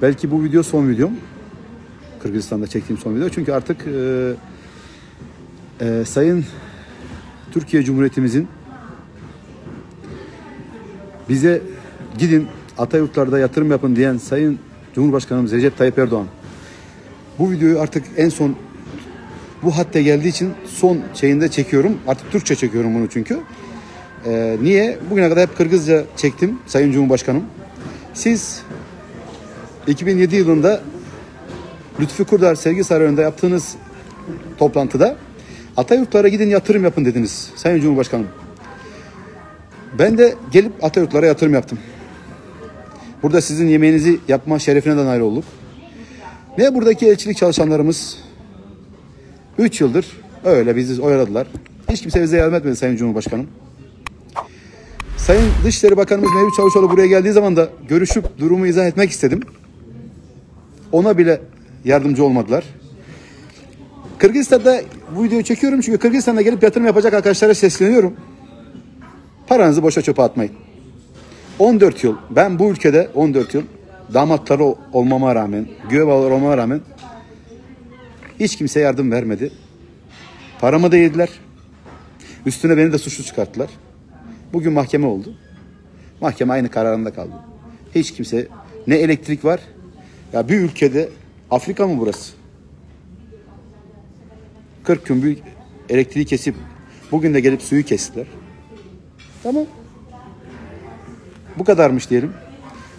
Belki bu video son videom. Kırgızistan'da çektiğim son video. Çünkü artık Sayın Türkiye Cumhuriyetimizin bize gidin Atayurtlarda yatırım yapın diyen Sayın Cumhurbaşkanımız Recep Tayyip Erdoğan bu videoyu artık en son bu hatta geldiği için son şeyinde çekiyorum. Artık Türkçe çekiyorum bunu çünkü. Niye? Bugüne kadar hep Kırgızca çektim Sayın Cumhurbaşkanım. Siz 2007 yılında Lütfü Kurdar Sergi Sarayı'nda yaptığınız toplantıda Atayurtlara gidin yatırım yapın dediniz Sayın Cumhurbaşkanım. Ben de gelip Atayurtlara yatırım yaptım. Burada sizin yemeğinizi yapma şerefine de nail olduk. Ve buradaki elçilik çalışanlarımız 3 yıldır öyle bizi oyaladılar. Hiç kimse bize yardım etmedi Sayın Cumhurbaşkanım. Sayın Dışişleri Bakanımız Mevlüt Çavuşoğlu buraya geldiği zaman da görüşüp durumu izah etmek istedim. Ona bile yardımcı olmadılar. Kırgızistan'da bu videoyu çekiyorum çünkü Kırgızistan'da gelip yatırım yapacak arkadaşlara sesleniyorum. Paranızı boşa çöpe atmayın. 14 yıl, ben bu ülkede 14 yıl damatları olmama rağmen, göğe bağları olmama rağmen hiç kimseye yardım vermedi. Paramı da yediler. Üstüne beni de suçlu çıkarttılar. Bugün mahkeme oldu. Mahkeme aynı kararında kaldı. Hiç kimse, ne elektrik var. Ya bir ülkede, Afrika mı burası? 40 gün büyük elektriği kesip bugün de gelip suyu kestiler. Tamam. Bu kadarmış diyelim.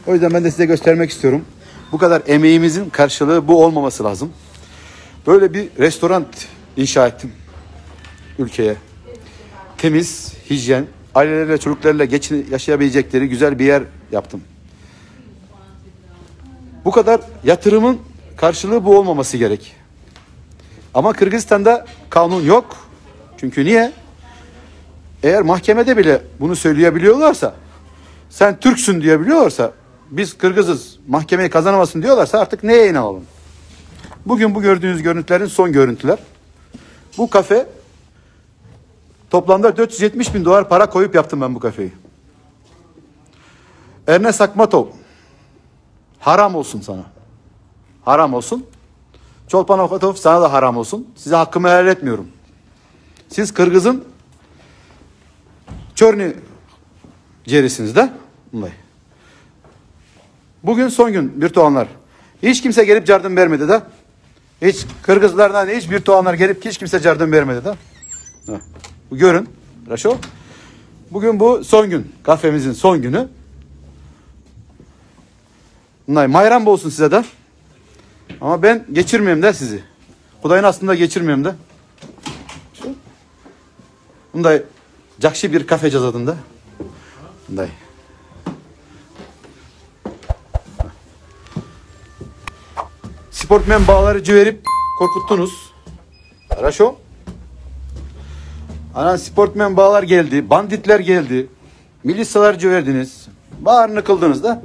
O yüzden ben de size göstermek istiyorum. Bu kadar emeğimizin karşılığı bu olmaması lazım. Böyle bir restoran inşa ettim ülkeye. Temiz, hijyen, ailelerle, çocuklarıyla yaşayabilecekleri güzel bir yer yaptım. Bu kadar yatırımın karşılığı bu olmaması gerek. Ama Kırgızistan'da kanun yok. Çünkü niye? Eğer mahkemede bile bunu söyleyebiliyorlarsa, sen Türksün diyebiliyorlarsa, biz Kırgızız, mahkemeyi kazanamazsın diyorlarsa artık neye inanalım? Bugün bu gördüğünüz görüntülerin son görüntüler. Bu kafe toplamda $470.000 para koyup yaptım ben bu kafeyi. Ernest Akmatov, haram olsun sana. Haram olsun. Çolpan Akmatov, sana da haram olsun. Size hakkımı helal etmiyorum. Siz Kırgız'ın Çörni ciğerisiniz de. Bugün son gün bir Doğanlar. Hiç kimse gelip yardım vermedi de. Hiç Kırgızlardan hiç bir Doğanlar gelip hiç kimse yardım vermedi de. Bu görün. Raşo. Bugün bu son gün. Kafemizin son günü. Mayram olsun size de. Ama ben geçirmeyeyim de sizi. Kudayın aslında geçirmeyeyim de. Bunday Cakşı bir kafecaz adında. Bunday. Sportmen bağları verip korkuttunuz. Raşo. Ana sportmen bağlar geldi. Banditler geldi. Milisalar verdiniz. Bağrını kıldınız da.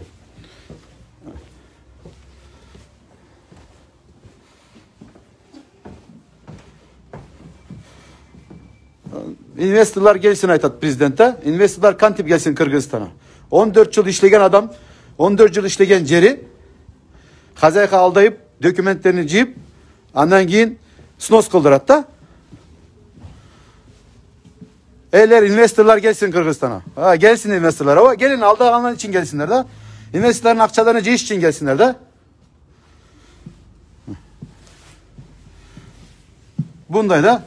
İnvestorlar gelsin aytat prezidente. İnvestorlar kantip gelsin Kırgızistan'a. 14 yıl işlegen adam, 14 yıl işlegen ceri Kazayka aldayıp dokümentlerini ciyip andan giyin snos kıldır hatta. Eğer investorlar gelsin Kırgızistan'a. Ha, gelsin investorlar. Ama gelin aldığı alan için gelsinler de. İnvestorların akçalarını ciş için gelsinler de. Bunda da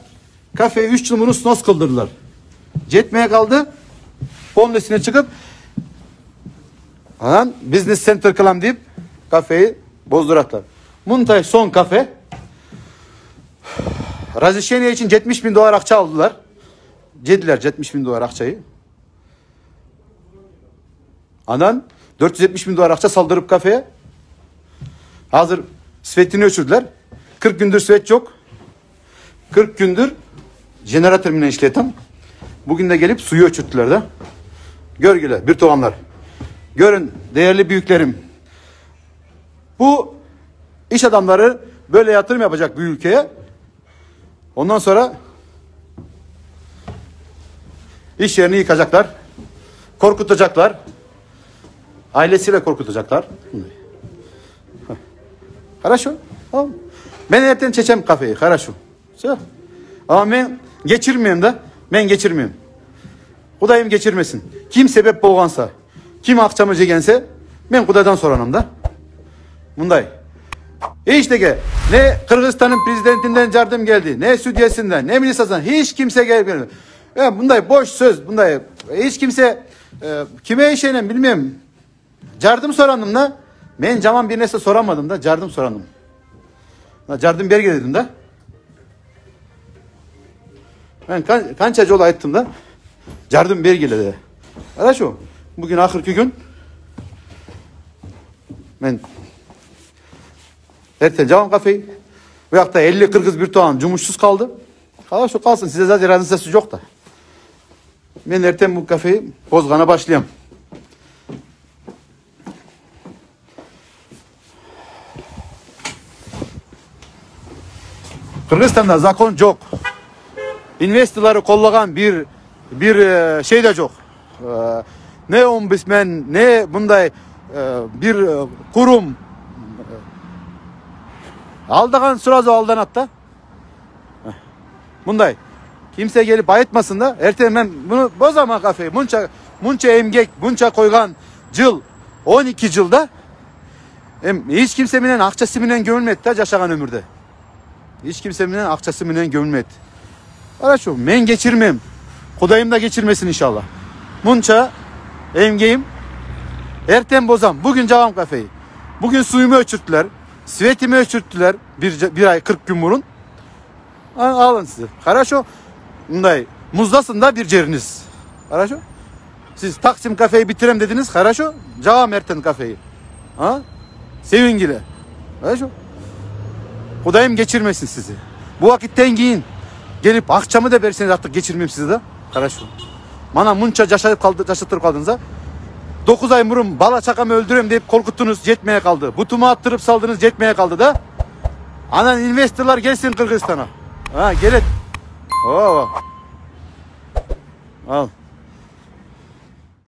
kafeyi 3 yıl bunu snos kıldırdılar. Cetmeye kaldı. Pomlesine çıkıp anan business center kılam deyip kafeyi bozduratlar. Muntay son kafe. Razişeniye için $70.000 akça aldılar. Cediler $70.000 akçayı. Anan $470.000 akça saldırıp kafeye. Hazır svetini ölçürdüler. 40 gündür svet yok. 40 gündür jeneratörümle işletem. Bugün de gelip suyu ölçürttüler de. Görgüle, bir toğanlar. Görün değerli büyüklerim. Bu iş adamları böyle yatırım yapacak bu ülkeye. Ondan sonra iş yerini yıkacaklar. Korkutacaklar. Ailesiyle korkutacaklar. Хорошо. Tamam. Ben hepten çeçem kafeyi. Хорошо. Все. Ama ben geçirmiyorum da. Ben geçirmiyorum. Kudayım geçirmesin. Kim sebep bolgansa, kim akçamı jegense ben Kudaydan soranım da. Bunday. İşte ne Kırgızistan'ın prezidentinden yardım geldi, ne Südyesi'nden, ne Milisa'dan hiç kimse gelmedi. Ya bunday boş söz, bunday hiç kimse kime işeyle bilmiyorum. Yardım sorandım da. Ben caman bir neyse soramadım da, yardım sorandım. Yardım berge dedim da. Ben kança yol ayıttım da. Yardım bergele de. Arkadaşlar bugün ahırki gün. Ben erten cavan kafeyi. Bu yakta 50 Kırgız bir toğan cumuşsuz kaldı. Arkadaşlar kalsın, size zaten razı yok da. Ben erten bu kafeyi bozgana başlayayım. Kırgızistan'da zakon yok. İnvestorları kollagan bir şey de yok. Ne ombudsman, ne bunday bir kurum aldıgan surazo aldan hatta. Bunday kimse gelip ayıtmasın da erten ben bunu bozama kafeyi. Munça emgek, munça koygan yıl 12 yılda hiç kimse minen akçası minen gömülmedi da yaşagan ömürde. Hiç kimse minen akçası minen gömülmedi. Araç o. Men geçirmem. Kudayım da geçirmesin inşallah. Munça emgeğim erten bozam. Bugün cavam kafeyi. Bugün suyumu ölçürttüler. Svetimi ölçürttüler. Bir ay 40 gün burun. Alın size. Хорошо. Bunday muzdasın da bir ceriniz. Хорошо. Siz Taksim kafeyi bitirem dediniz. Хорошо. Cavam erten kafeyi. Ha? Sevingile. Хорошо. Kudayım geçirmesin sizi. Bu vakitten giyin. Gelip akşamı da verseniz artık geçirmeyeyim sizi de. Хорошо. Bana munça yaşatırıp kaldınız. 9 ay murun bala çakamı öldüreyim deyip korkuttunuz, yetmeye kaldı. Butumu attırıp saldınız, yetmeye kaldı da. Anan investorlar gelsin Kırgızistan'a. Ha gelin. Oo. Al.